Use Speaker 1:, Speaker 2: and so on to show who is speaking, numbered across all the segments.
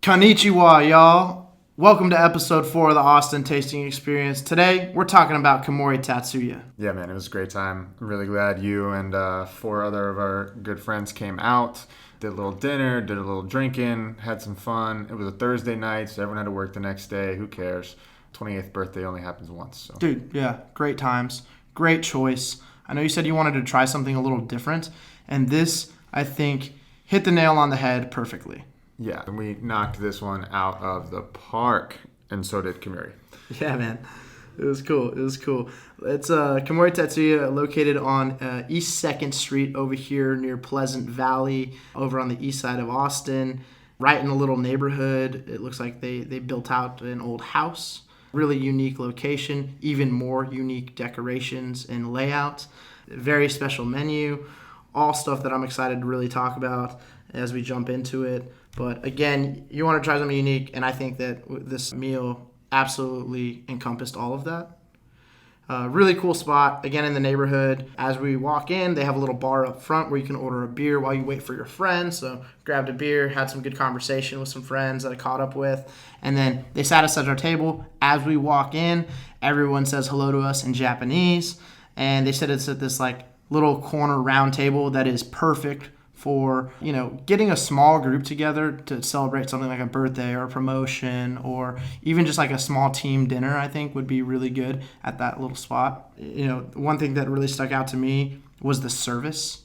Speaker 1: Konnichiwa, y'all. Welcome to episode 4 of the Austin Tasting Experience. Today, we're talking about Kemuri Tatsu-Ya.
Speaker 2: Yeah, man, it was a great time. I'm really glad you and 4 other of our good friends came out, did a little dinner, did a little drinking, had some fun. It was a Thursday night, so everyone had to work the next day. Who cares? 28th birthday only happens once. So.
Speaker 1: Dude, yeah, great times. Great choice. I know you said you wanted to try something a little different, and this, I think, hit the nail on the head perfectly.
Speaker 2: Yeah, and we knocked this one out of the park, and so did Kemuri.
Speaker 1: Yeah, man. It was cool. It's Kemuri Tatsu-Ya, located on East 2nd Street over here near Pleasant Valley, over on the east side of Austin, right in a little neighborhood. It looks like they built out an old house. Really unique location, even more unique decorations and layout. Very special menu. All stuff that I'm excited to really talk about as we jump into it. But again, you want to try something unique, and I think that this meal absolutely encompassed all of that. Really cool spot, again, in the neighborhood. As we walk in, they have a little bar up front where you can order a beer while you wait for your friends. So grabbed a beer, had some good conversation with some friends that I caught up with. And then they sat us at our table. As we walk in, everyone says hello to us in Japanese. And they said it's at this like little corner round table that is perfect for, getting a small group together to celebrate something like a birthday or a promotion, or even just like a small team dinner, I think would be really good at that little spot. One thing that really stuck out to me was the service.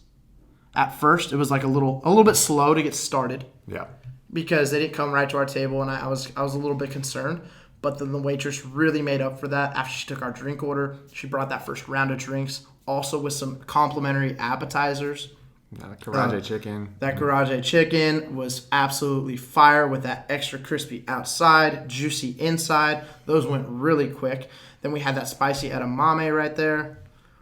Speaker 1: At first, it was like a little bit slow to get started.
Speaker 2: Yeah.
Speaker 1: Because they didn't come right to our table, and I was a little bit concerned. But then the waitress really made up for that. After she took our drink order, she brought that first round of drinks, also with some complimentary appetizers.
Speaker 2: Karaage chicken.
Speaker 1: That karaage chicken was absolutely fire with that extra crispy outside, juicy inside. Those went really quick. Then we had that spicy edamame right there.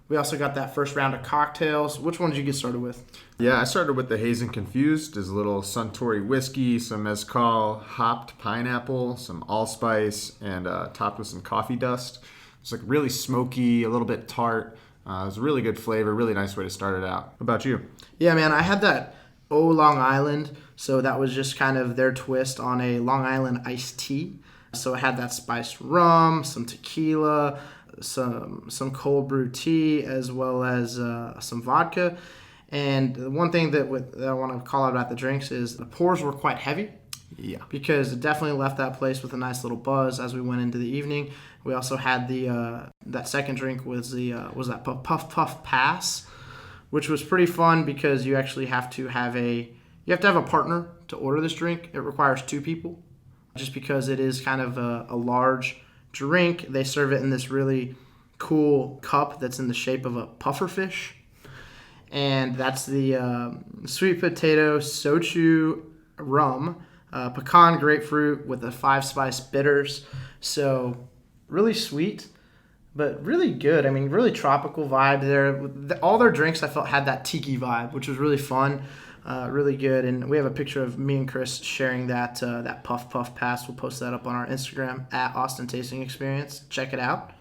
Speaker 1: We also got that first round of cocktails. Which one did you get started with?
Speaker 2: Yeah, I started with the Haze and Confused. There's a little Suntory whiskey, some mezcal, hopped pineapple, some allspice, and topped with some coffee dust. It's like really smoky, a little bit tart. It was a really good flavor, really nice way to start it out. What about you?
Speaker 1: Yeah, man, I had that Long Island, so that was just kind of their twist on a Long Island iced tea. So it had that spiced rum, some tequila, some cold brew tea, as well as some vodka. And the one thing that I want to call out about the drinks is the pours were quite heavy.
Speaker 2: Yeah.
Speaker 1: Because it definitely left that place with a nice little buzz as we went into the evening. We also had that second drink was that Puff Pass, which was pretty fun because you actually have to have a partner to order this drink. It requires 2 people, just because it is kind of a large drink. They serve it in this really cool cup that's in the shape of a puffer fish, and that's the sweet potato soju rum. Pecan grapefruit with the 5-spice bitters. So really sweet, but really good. I mean, really tropical vibe there. All their drinks I felt had that tiki vibe, which was really fun, really good. And we have a picture of me and Chris sharing that Puff Pass. We'll post that up on our Instagram at Austin Tasting Experience. Check it out.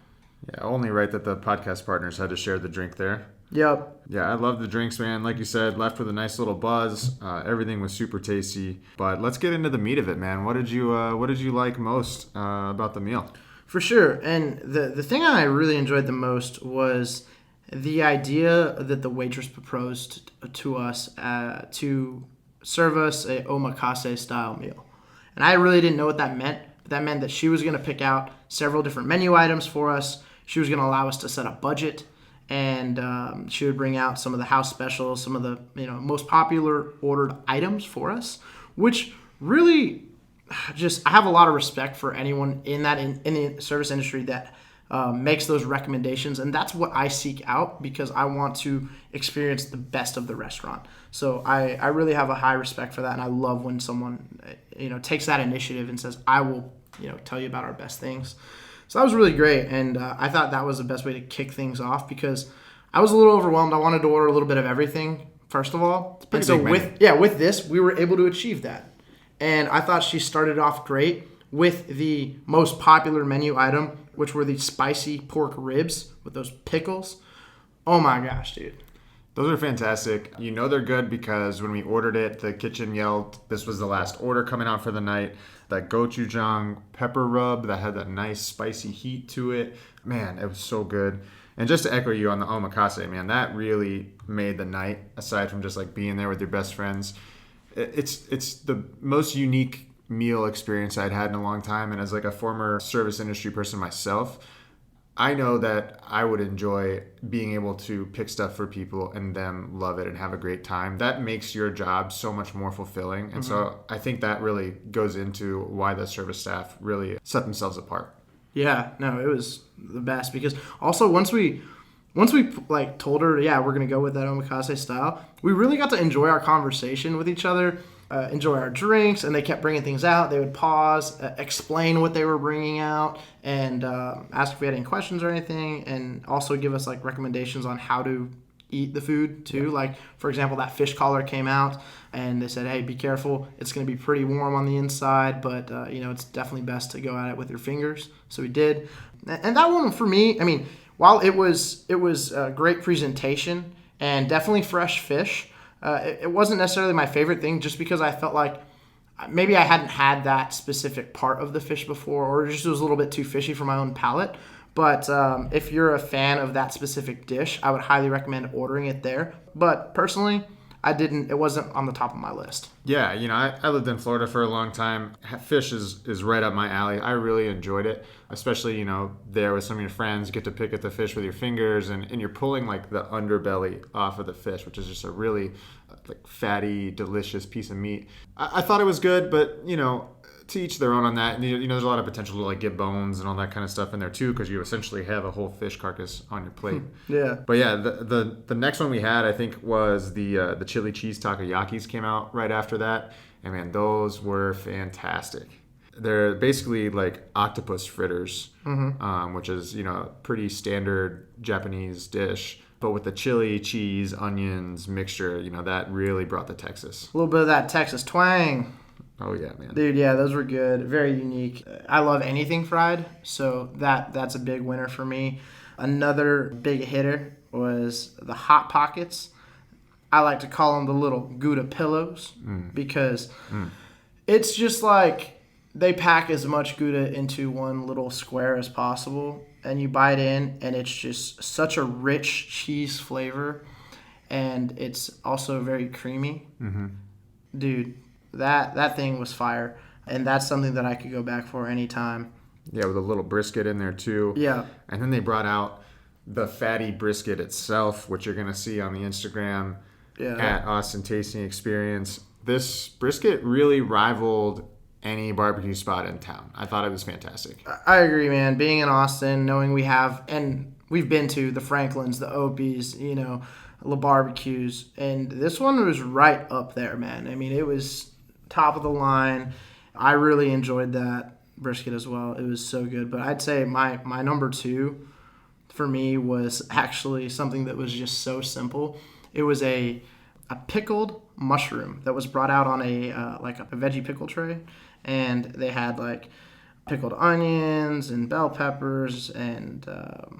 Speaker 2: Yeah, only right that the podcast partners had to share the drink there.
Speaker 1: Yep.
Speaker 2: Yeah, I love the drinks, man. Like you said, left with a nice little buzz. Everything was super tasty. But let's get into the meat of it, man. What did you like most about the meal?
Speaker 1: For sure. And the thing I really enjoyed the most was the idea that the waitress proposed to us to serve us a omakase style meal. And I really didn't know what that meant. But that meant that she was going to pick out several different menu items for us. She was going to allow us to set a budget. And she would bring out some of the house specials, some of the most popular ordered items for us, which really I have a lot of respect for anyone in the service industry that makes those recommendations, and that's what I seek out because I want to experience the best of the restaurant. So I really have a high respect for that, and I love when someone takes that initiative and says, I will tell you about our best things. So that was really great, and I thought that was the best way to kick things off because I was a little overwhelmed. I wanted to order a little bit of everything, first of all. And so with this, we were able to achieve that. And I thought she started off great with the most popular menu item, which were the spicy pork ribs with those pickles. Oh my gosh, dude.
Speaker 2: Those are fantastic. You know they're good because when we ordered it, the kitchen yelled this was the last order coming out for the night. That gochujang pepper rub that had that nice spicy heat to it. Man, it was so good. And just to echo you on the omakase, man, that really made the night, aside from just like being there with your best friends. It's the most unique meal experience I'd had in a long time. And as like a former service industry person myself, I know that I would enjoy being able to pick stuff for people and them love it and have a great time. That makes your job so much more fulfilling. And so I think that really goes into why the service staff really set themselves apart.
Speaker 1: Yeah, no, it was the best because also once we like told her, yeah, we're going to go with that omakase style, we really got to enjoy our conversation with each other, enjoy our drinks, and they kept bringing things out. They would pause, explain what they were bringing out, and ask if we had any questions or anything, and also give us like recommendations on how to eat the food too. Yeah. Like, for example, that fish collar came out, and they said, hey, be careful. It's going to be pretty warm on the inside, but it's definitely best to go at it with your fingers. So we did. And that one for me, I mean, while it was a great presentation and definitely fresh fish, it wasn't necessarily my favorite thing just because I felt like maybe I hadn't had that specific part of the fish before, or just was a little bit too fishy for my own palate. But if you're a fan of that specific dish, I would highly recommend ordering it there. But personally, it wasn't on the top of my list.
Speaker 2: Yeah, I lived in Florida for a long time. Fish is right up my alley. I really enjoyed it, especially, there with some of your friends. You get to pick at the fish with your fingers, and you're pulling like the underbelly off of the fish, which is just a really like fatty, delicious piece of meat. I thought it was good, but, to each their own on that. And, there's a lot of potential to like get bones and all that kind of stuff in there too, because you essentially have a whole fish carcass on your plate.
Speaker 1: Yeah.
Speaker 2: But yeah, the next one we had, I think, was the chili cheese takoyakis came out right after that. And man, those were fantastic. They're basically like octopus fritters, which is, pretty standard Japanese dish. But with the chili, cheese, onions mixture, that really brought the Texas.
Speaker 1: A little bit of that Texas twang.
Speaker 2: Oh, yeah, man.
Speaker 1: Dude, yeah, those were good. Very unique. I love anything fried, so that's a big winner for me. Another big hitter was the Hot Pockets. I like to call them the little Gouda pillows because it's just like they pack as much Gouda into one little square as possible, and you bite in, and it's just such a rich cheese flavor, and it's also very creamy. Dude, that thing was fire, and that's something that I could go back for anytime.
Speaker 2: Yeah, with a little brisket in there too.
Speaker 1: Yeah.
Speaker 2: And then they brought out the fatty brisket itself, which you're going to see on the Instagram at Austin Tasting Experience. This brisket really rivaled any barbecue spot in town. I thought it was fantastic.
Speaker 1: I agree, man. Being in Austin, knowing we've been to the Franklins, the Opie's, La Barbecues, and this one was right up there, man. I mean, it was top of the line. I really enjoyed that brisket as well. It was so good. But I'd say my number two for me was actually something that was just so simple. It was a pickled mushroom that was brought out on a veggie pickle tray, and they had like pickled onions and bell peppers and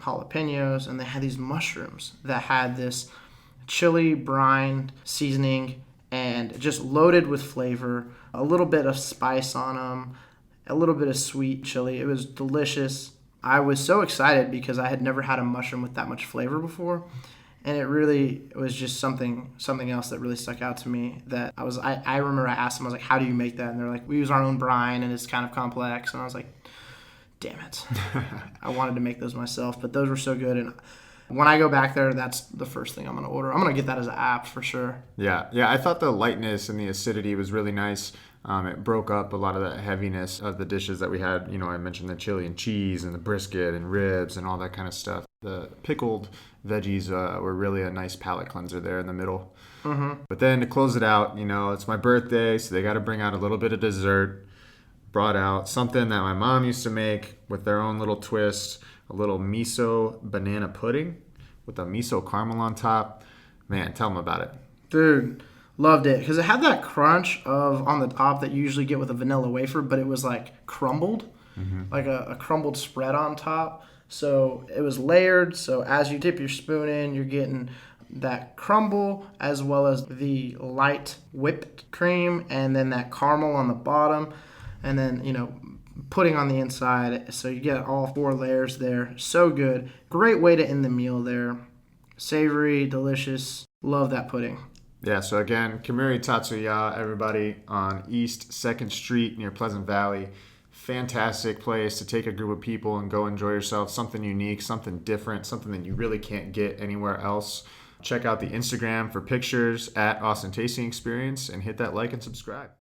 Speaker 1: jalapenos, and they had these mushrooms that had this chili brine seasoning and just loaded with flavor, a little bit of spice on them, a little bit of sweet chili. It was delicious. I was so excited because I had never had a mushroom with that much flavor before, and it really was just something else that really stuck out to me. That I remember I asked them, I was like, how do you make that? And they're like, we use our own brine, and it's kind of complex. And I was like, damn it. I wanted to make those myself, but those were so good. And when I go back there, that's the first thing I'm going to order. I'm going to get that as an app for sure.
Speaker 2: Yeah. I thought the lightness and the acidity was really nice. It broke up a lot of the heaviness of the dishes that we had. I mentioned the chili and cheese and the brisket and ribs and all that kind of stuff. The pickled veggies were really a nice palate cleanser there in the middle. But then to close it out, it's my birthday, so they got to bring out a little bit of dessert. Brought out something that my mom used to make with their own little twist. A little miso banana pudding with a miso caramel on top. Man, tell them about it.
Speaker 1: Dude, loved it. Because it had that crunch on the top that you usually get with a vanilla wafer, but it was like crumbled, like a crumbled spread on top. So it was layered. So as you dip your spoon in, you're getting that crumble as well as the light whipped cream and then that caramel on the bottom. And then, pudding on the inside. So you get all 4 layers there. So good. Great way to end the meal there. Savory, delicious. Love that pudding.
Speaker 2: Yeah, so again, Kemuri Tatsu-Ya, everybody, on East 2nd Street near Pleasant Valley. Fantastic place to take a group of people and go enjoy yourself. Something unique, something different, something that you really can't get anywhere else. Check out the Instagram for pictures at Austin Tasting Experience and hit that like and subscribe.